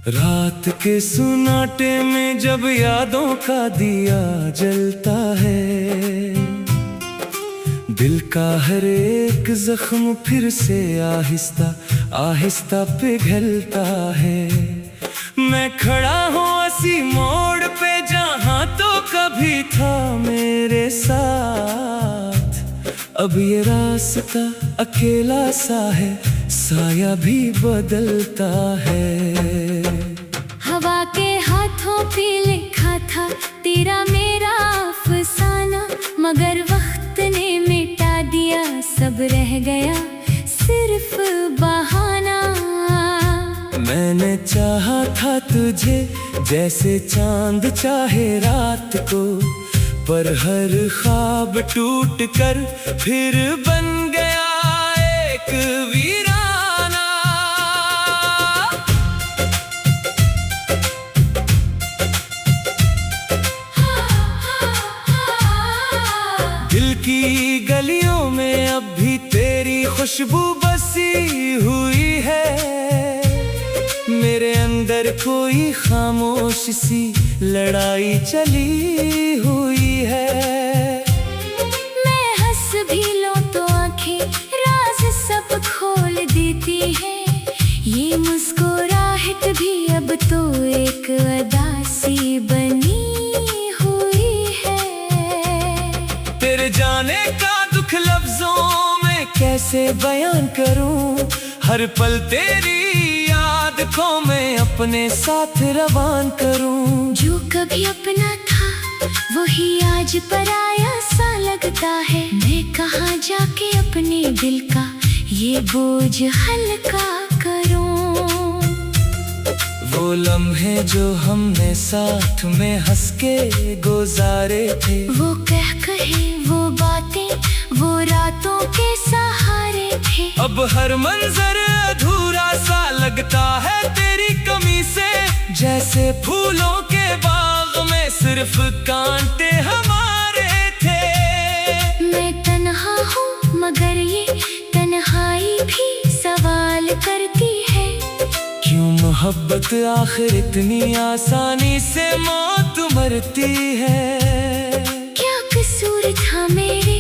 रात के सुनाटे में जब यादों का दिया जलता है, दिल का हर एक जख्म फिर से आहिस्ता आहिस्ता पिघलता है। मैं खड़ा हूँ उसी मोड़ पे जहाँ तो कभी था मेरे साथ। अब ये रास्ता अकेला सा है, साया भी बदलता है। हवा के हाथों पे लिखा था तेरा मेरा अफसाना, मगर वक्त ने मिटा दिया, सब रह गया सिर्फ बहाना। मैंने चाहा था तुझे जैसे चांद चाहे रात को, पर हर ख्वाब टूट कर फिर बन गया एक वीराना। दिल की गलियों में अब भी तेरी खुशबू बसी हुई है, मेरे अंदर कोई खामोश सी लड़ाई चली हुई है। मैं हंस भी लो तो आंखें राज सब खोल देती है, ये मुस्कुराहट भी अब तो एक अदासी बनी हुई है। तेरे जाने का दुख लफ्जों में कैसे बयान करूं, हर पल तेरी याद को मैं अपने साथ रवान करूं। जो कभी अपना था वही आज पराया सा लगता है, मैं कहाँ जाके अपने दिल का ये बोझ हल्का करूं। वो लम्हे जो हमने साथ में हंस के गुजारे थे, वो कहे वो बातें वो रातों के सहारे थे। अब हर मंजर अधूरा सा लगता है तेरी कमी से, जैसे फूलों के बाग में सिर्फ कांटे हमारे थे। मैं तन्हा हूँ मगर ये तन्हाई भी सवाल करती है, क्यों मोहब्बत आखिर इतनी आसानी से मौत मरती है। क्या कसूर था मेरे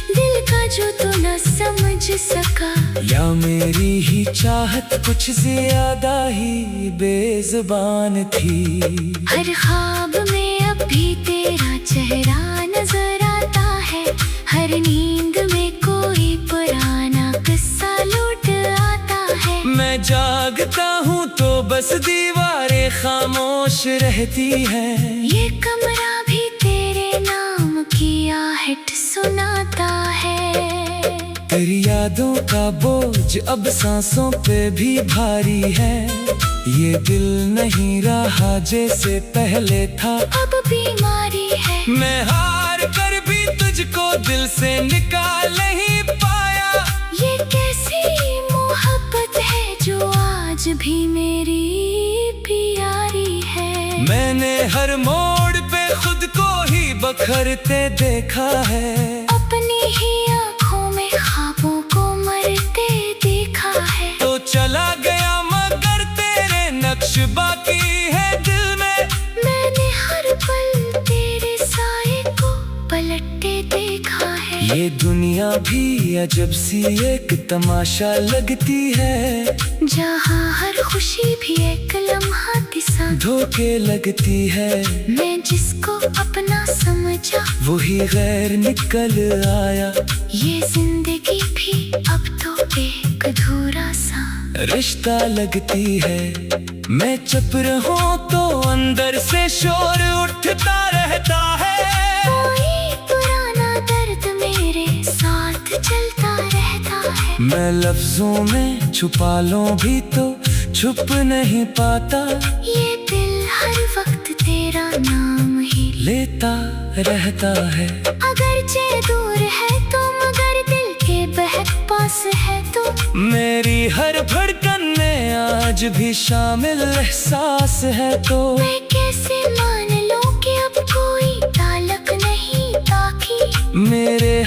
दिल का जो तू न समझ सका, या मेरी ही चाहत कुछ ज्यादा ही बेजुबान थी। हर ख्वाब में अब भी तेरा चेहरा नजर आता है, हर नींद में कोई पुराना किस्सा लौट आता है। मैं जागता हूँ तो बस दीवारें खामोश रहती हैं, ये कमरा भी तेरे नाम की आहट सुनाता है। तेरी यादों का बोझ अब सांसों पे भी भारी है, ये दिल नहीं रहा जैसे पहले था, अब बीमारी है। मैं हार कर भी तुझको दिल से निकाल नहीं पाया। ये कैसी मोहब्बत है जो आज भी मेरी प्यारी है। मैंने हर मोड़ पे खुद को ही बखरते देखा है, अपनी ही आँखों में ख्वाबों को मरते देखा है। तो चला गया मगर तेरे नक्श बाकी है दिल में। मैंने हर पल तेरे साए को पलटते देखा है। ये दुनिया भी अजब सी एक तमाशा लगती है, जहाँ हर खुशी भी एक लम्हा दिशा धोखे लगती है। मैं जिसको अपना समझा वही गैर निकल आया, ये जिंदगी भी अब तो एक अधूरा सा रिश्ता लगती है। मैं चुप रहूं तो अंदर से शोर उठता रहता है, कोई पुराना दर्द मेरे साथ चलता रहता है। मैं लफ्जों में छुपा लूं भी तो छुप नहीं पाता, ये दिल हर वक्त तेरा नाम ही लेता रहता है। अगरचे दूर है तो मगर दिल के बहक पास है तो, मेरी हर धड़कन में आज भी शामिल एहसास है तो, मैं कैसे मान लूं कि अब कोई ताल्लुक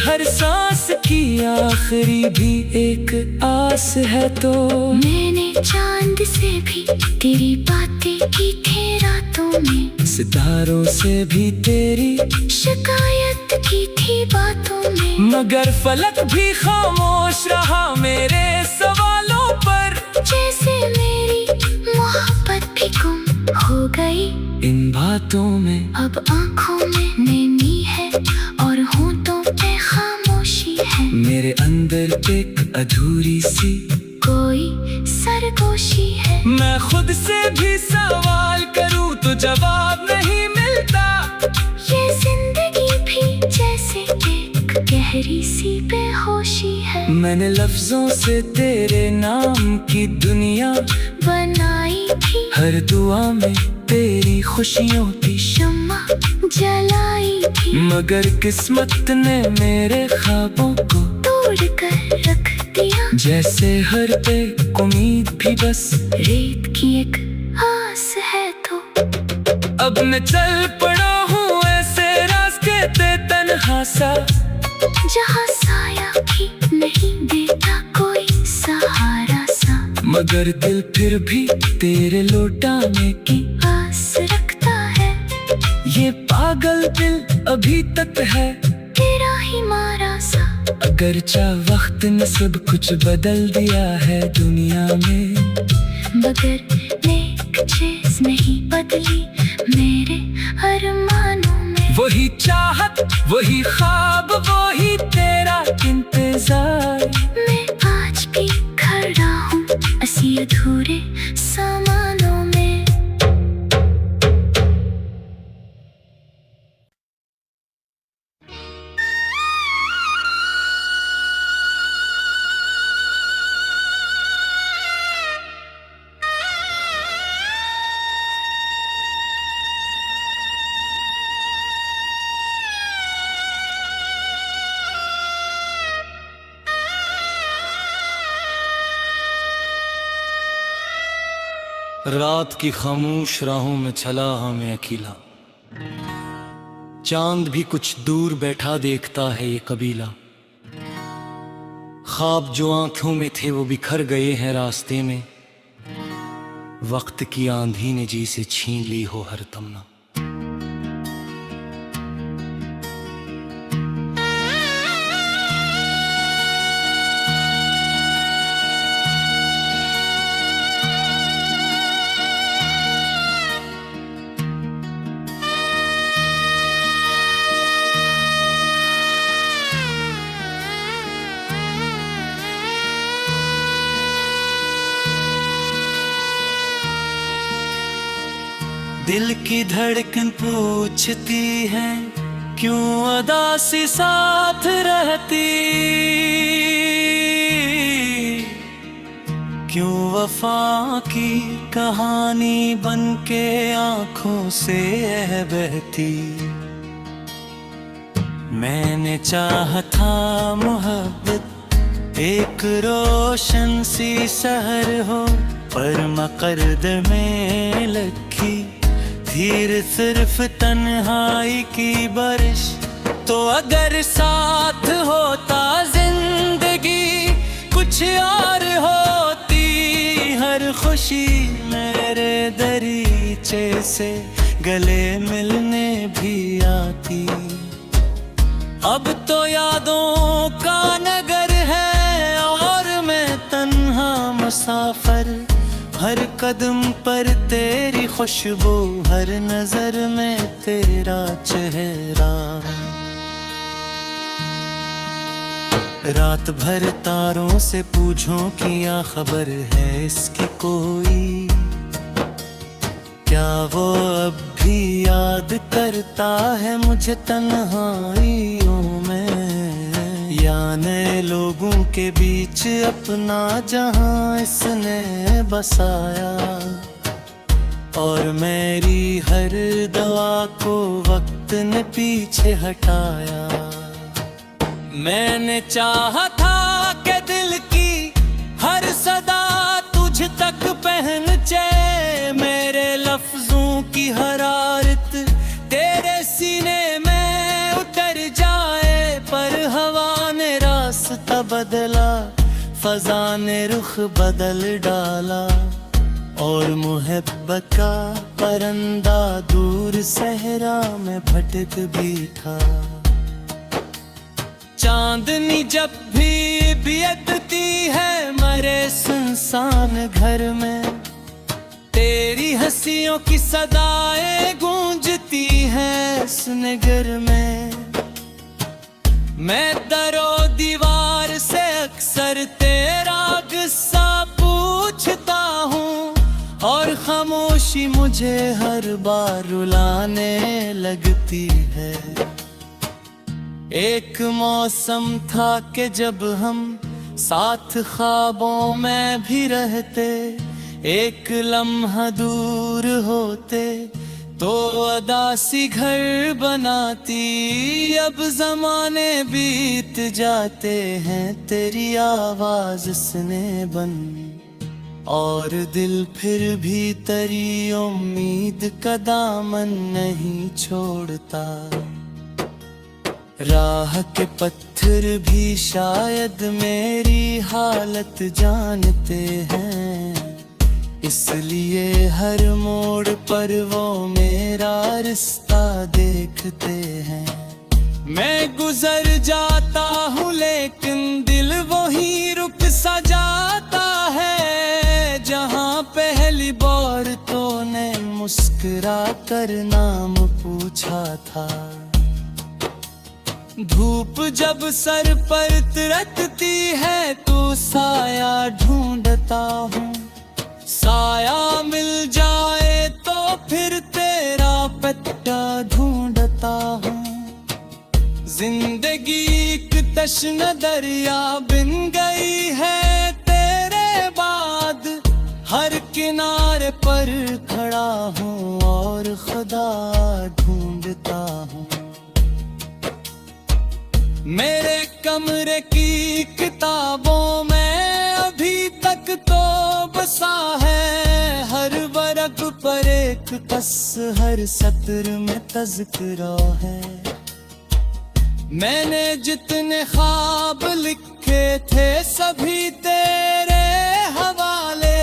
हर सांस की आखिरी भी एक आस है। तो मैंने चांद से भी तेरी बातें की थी रातों में, सितारों से भी तेरी शिकायत की थी बातों में, मगर फलक भी खामोश रहा मेरे सवालों पर। जैसे मेरी मोहब्बत भी गुम हो गई इन बातों में, अब आंखों में नैनी है और होंठों पे खामोशी है। मेरे अंदर एक अधूरी सी कोई सरगोशी है। मैं खुद से भी सवाल करूं तो जवाब नहीं मिलता। ये जिंदगी भी जैसे एक गहरी सी बेहोशी है। मैंने लफ्जों से तेरे नाम की दुनिया बनाई थी, हर दुआ में तेरी खुशियों की शम्मा जलाई थी, मगर किस्मत ने मेरे ख्वाबों को तोड़ कर रख दिया। जैसे हर एक उम्मीद भी बस रेत की एक आस है। तो अब मैं चल पड़ा हूँ ऐसे रास्ते पे तन्हा सा, जहाँ साया भी नहीं देता कोई सहारा सा, मगर दिल फिर भी तेरे लौटाने की आस रखता है। ये पागल दिल अभी तक है तेरा ही मारा सा, अगर चाह वक्त ने सब कुछ बदल दिया है दुनिया में, मगर एक चीज नहीं बदली मेरे अरमानों में। वही चाहत, वही ख्वाब, वही तेरा इंतजार। मैं आज भी खड़ा हूँ ऐसी अधूरे सामानों में। रात की खामोश राहों में चला हमें अकेला, चांद भी कुछ दूर बैठा देखता है ये कबीला। ख्वाब जो आंखों में थे वो बिखर गए हैं रास्ते में, वक्त की आंधी ने जी से छीन ली हो हर तमन्ना। दिल की धड़कन पूछती है क्यों अदा सी साथ रहती, क्यों वफा की कहानी बन के आंखों से बहती। मैंने चाहा था मोहब्बत एक रोशन सी सहर हो, पर मकरद में लखी धीर सिर्फ तन्हाई की बारिश। तो अगर साथ होता जिंदगी कुछ और होती, हर खुशी मेरे दरीचे से गले मिलने भी आती। अब तो यादों का नगर है और मैं तन्हा मुसाफिर, हर कदम पर तेरी खुशबू, हर नजर में तेरा चेहरा। रात भर तारों से पूछूं क्या खबर है इसकी कोई, क्या वो अब भी याद करता है मुझे तन्हाइयों में, या नए लोगों के बीच अपना जहां इसने बसाया, और मेरी हर दवा को वक्त ने पीछे हटाया। मैंने चाहा था कि दिल की हर सदा तुझ तक पहुंचे, मेरे लफ्जों की हरारत तेरे सीने में उतर जाए, पर हवा फजा ने रुख बदल डाला और मुहब्बत का परंदा दूर सहरा में भटक भी था। चांदनी जब भी बियतती है मरे सुनसान घर में, तेरी हंसियों की सदाएं गूंजती हैं इस नगर में। मैं दरो दीवार से अक्सर तेरा किस्सा पूछता हूँ और खामोशी मुझे हर बार रुलाने लगती है। एक मौसम था कि जब हम साथ ख्वाबों में भी रहते, एक लम्हा दूर होते तो अदासी घर बनाती। अब जमाने बीत जाते हैं तेरी आवाज सुने बन, और दिल फिर भी तेरी उम्मीद का दामन नहीं छोड़ता। राह के पत्थर भी शायद मेरी हालत जानते हैं, इसलिए हर मोड़ पर वो मेरा रिश्ता देखते हैं। मैं गुजर जाता हूँ लेकिन दिल वही रुक सा जाता है, जहाँ पहली बार तूने मुस्कुरा कर नाम पूछा था। धूप जब सर पर तिरकती है तो साया ढूंढता हूँ, साया मिल जाए तो फिर तेरा पट्टा ढूंढता हूँ। जिंदगी एक तश्न दरिया बिन गई है तेरे बाद, हर किनारे पर खड़ा हूँ और खुदा ढूंढता हूँ। मेरे कमरे की किताबों में अभी तक तो बसा है हर वर्ग पर एक कस, हर सत्र में तज़किरा है। मैंने जितने ख्वाब लिखे थे सभी तेरे हवाले,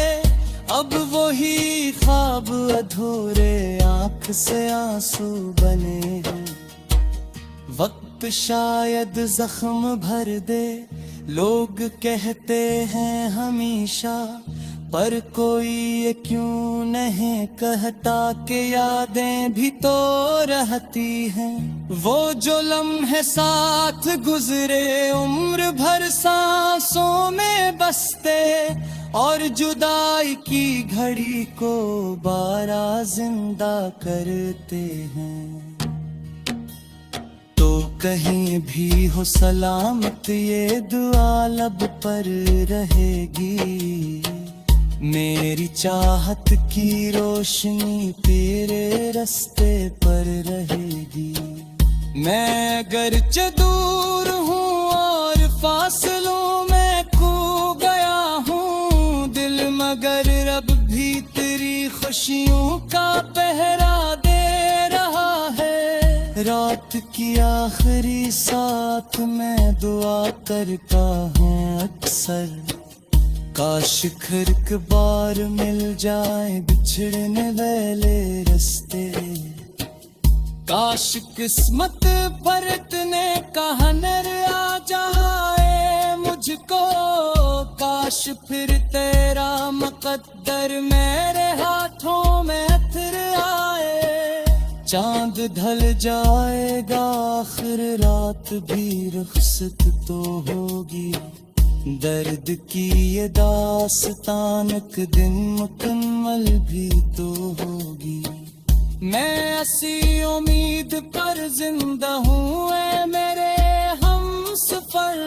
अब वही ख्वाब अधूरे आँख से आंसू बने हैं। वक्त शायद जख्म भर दे लोग कहते हैं हमेशा, पर कोई ये क्यों नहीं कहता कि यादें भी तो रहती हैं। वो जो लम्हे साथ गुजरे उम्र भर सांसों में बसते, और जुदाई की घड़ी को बारा जिंदा करते हैं। तो कहीं भी हो सलामत ये दुआ लब पर रहेगी, मेरी चाहत की रोशनी तेरे रास्ते पर रहेगी। मैं अगरचे दूर हूँ और फासलों में खो गया हूँ, दिल मगर रब भी तेरी खुशियों का पहरा दे रहा है। रात की आखिरी साथ में दुआ करता हूँ अक्सर, काश फिर एक बार मिल जाए बिछड़ने वाले रास्ते। काश किस्मत पर इतने कहनर आ जाए मुझको, काश फिर तेरा मुकद्दर मेरे हाथों में फिर आए। चांद ढल जाएगा आखिर रात भी रुखसत तो होगी, दर्द की ये दास्तान एक दिन मुकम्मल भी तो होगी। मैं ऐसी उम्मीद पर जिंदा हूँ ऐ मेरे हमसफर,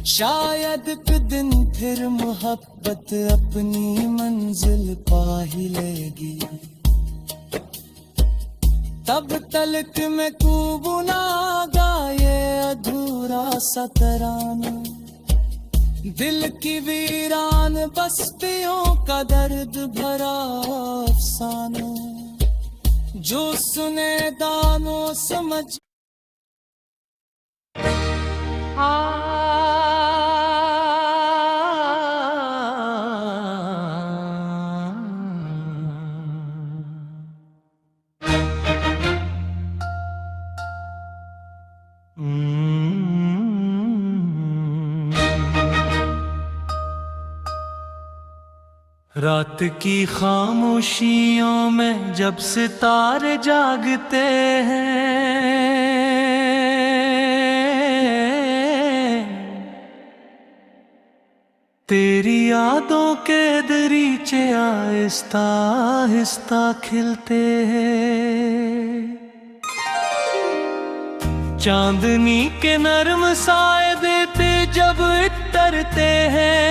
शायद एक दिन फिर मोहब्बत अपनी मंजिल पा ही लेगी। तब तलक मैं खूब ना गाए अधूरा सा तराना, दिल की वीरान बस्तियों का दर्द भरा अफसाना, जो सुने दानों समझ। आ रात की खामोशियों में जब सितारे जागते हैं, तेरी यादों के दरीचे आहिस्ता आहिस्ता खिलते हैं। चांदनी के नरम साए देते जब इतरते हैं,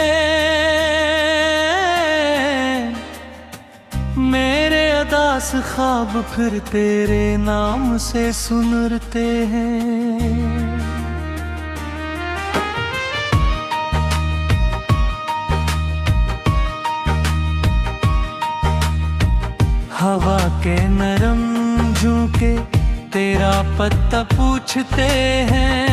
मेरे अदास ख्वाब फिर तेरे नाम से सुनरते हैं। हवा के नरम झोंके तेरा पत्ता पूछते हैं,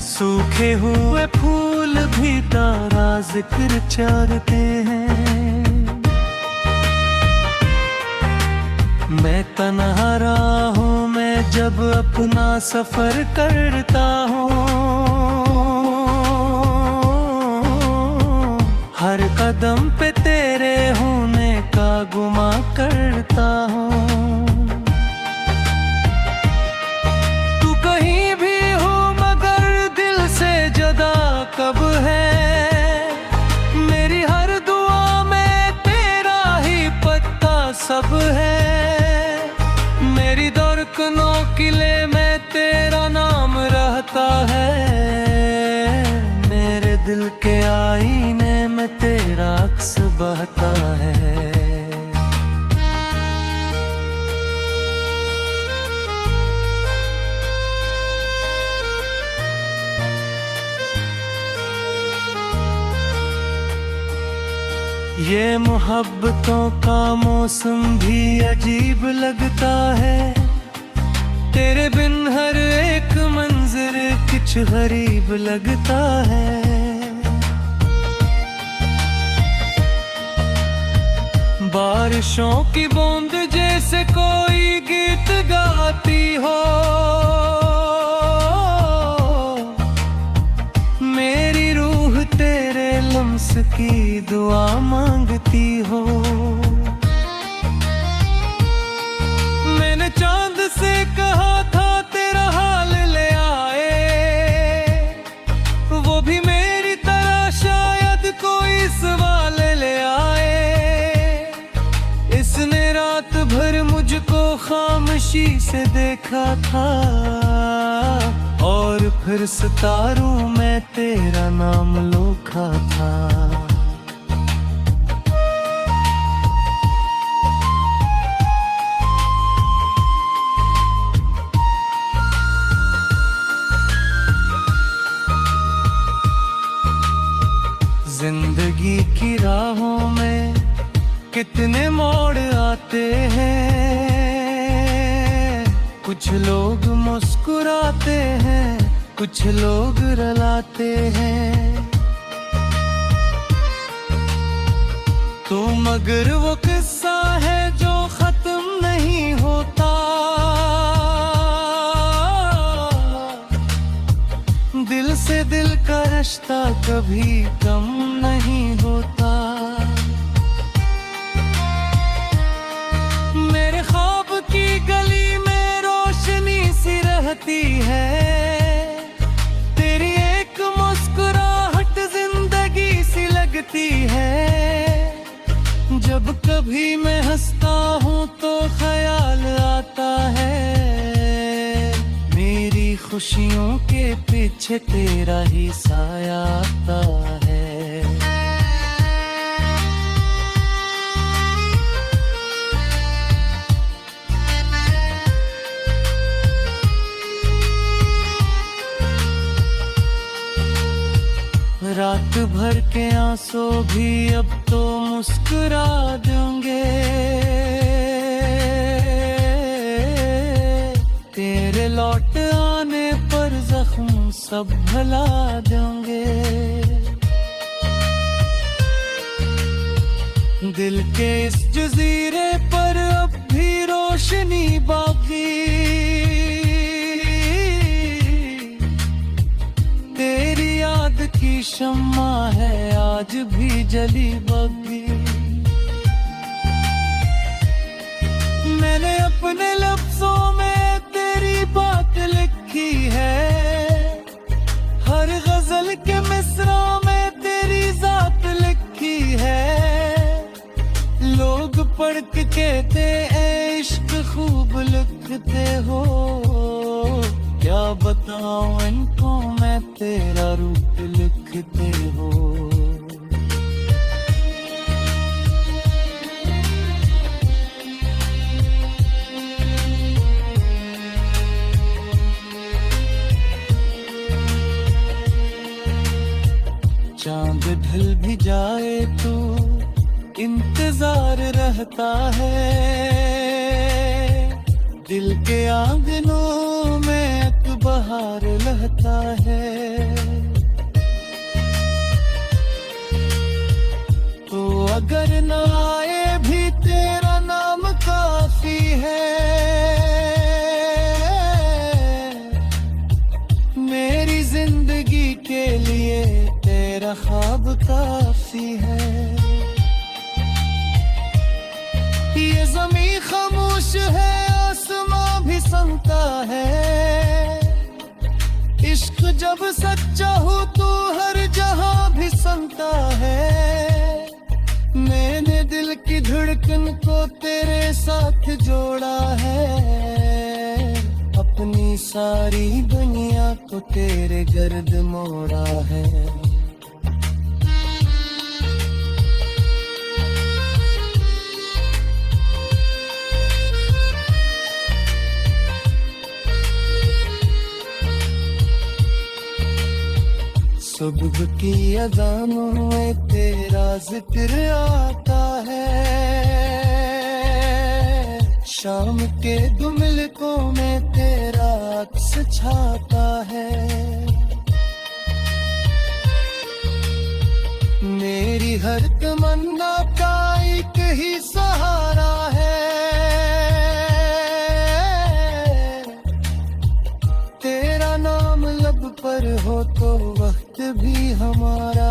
सूखे हुए फूल भी तारा जिक्र चारते हैं। मैं तन्हा राहों में जब अपना सफर करता हूँ, हर कदम पे तेरे होने का गुमा करता हूँ। तू कहीं भी हो मगर दिल से जुदा कब है, मेरी हर दुआ में तेरा ही पत्ता सब है। मेरी धड़कनों किले में तेरा नाम रहता है, मेरे दिल के आईने में तेरा अक्स बहता है। ये मोहब्बतों का मौसम भी अजीब लगता है, तेरे बिन हर एक मंजर कुछ गरीब लगता है। बारिशों की बूंद जैसे कोई गीत गाती हो, मेरी रूह तेरे लम्स की दुआ मांगती हो। मैंने चांद से कहा था तेरा हाल ले आए, वो भी मेरी तरह शायद कोई सवाल ले आए। इसने रात भर मुझको खामोशी से देखा था, और फिर सितारों में तेरा नाम लोखा था। जिंदगी की राहों में कितने मोड़ आते हैं, कुछ लोग मुस्कुराते हैं, कुछ लोग रुलाते हैं। तो मगर वो किस्सा है जो खत्म नहीं होता, दिल से दिल का रिश्ता कभी कम नहीं होता। मेरे ख्वाब की गली में रोशनी सी रहती है, तेरी एक मुस्कुराहट जिंदगी सी लगती है। जब कभी मैं हंसता हूँ तो ख्याल आता है, मेरी खुशियों के पीछे तेरा ही साया आता है। रात भर के आंसू भी अब तो मुस्कुरा देंगे, तेरे लौट आने पर जख्म सब भुला देंगे। दिल के इस जजीरे पर अब भी रोशनी बाकी, शम्मा है आज भी जली बगी। मैंने अपने लफ्जों में तेरी बात लिखी है, हर गजल के मिसरा में तेरी जात लिखी है। लोग पढ़ के कहते हैं इश्क खूब लिखते हो, क्या बताऊं इनको मैं तेरा रूप लिखते हो। चांद ढल भी जाए तो इंतजार रहता है, दिल के आंगनों में एक बहार लहता है। तो अगर न आए भी तेरा नाम काफी है, मेरी जिंदगी के लिए तेरा ख्वाब काफी है। ये ज़मीं खामोश है आसमां भी सुनता है, इश्क जब सच्चा हो तो हर जहां भी सुनता है। मैंने दिल की धड़कन को तेरे साथ जोड़ा है, अपनी सारी दुनिया को तेरे गर्द मोड़ा है। सुबह की अज़ानों में तेरा जिक्र आता है, शाम के दुमिलकों में तेरा अक्स छाता है। मेरी हर तमन्ना का एक ही सहारा है, तेरा नाम लब पर हो तो वक्त भी हमारा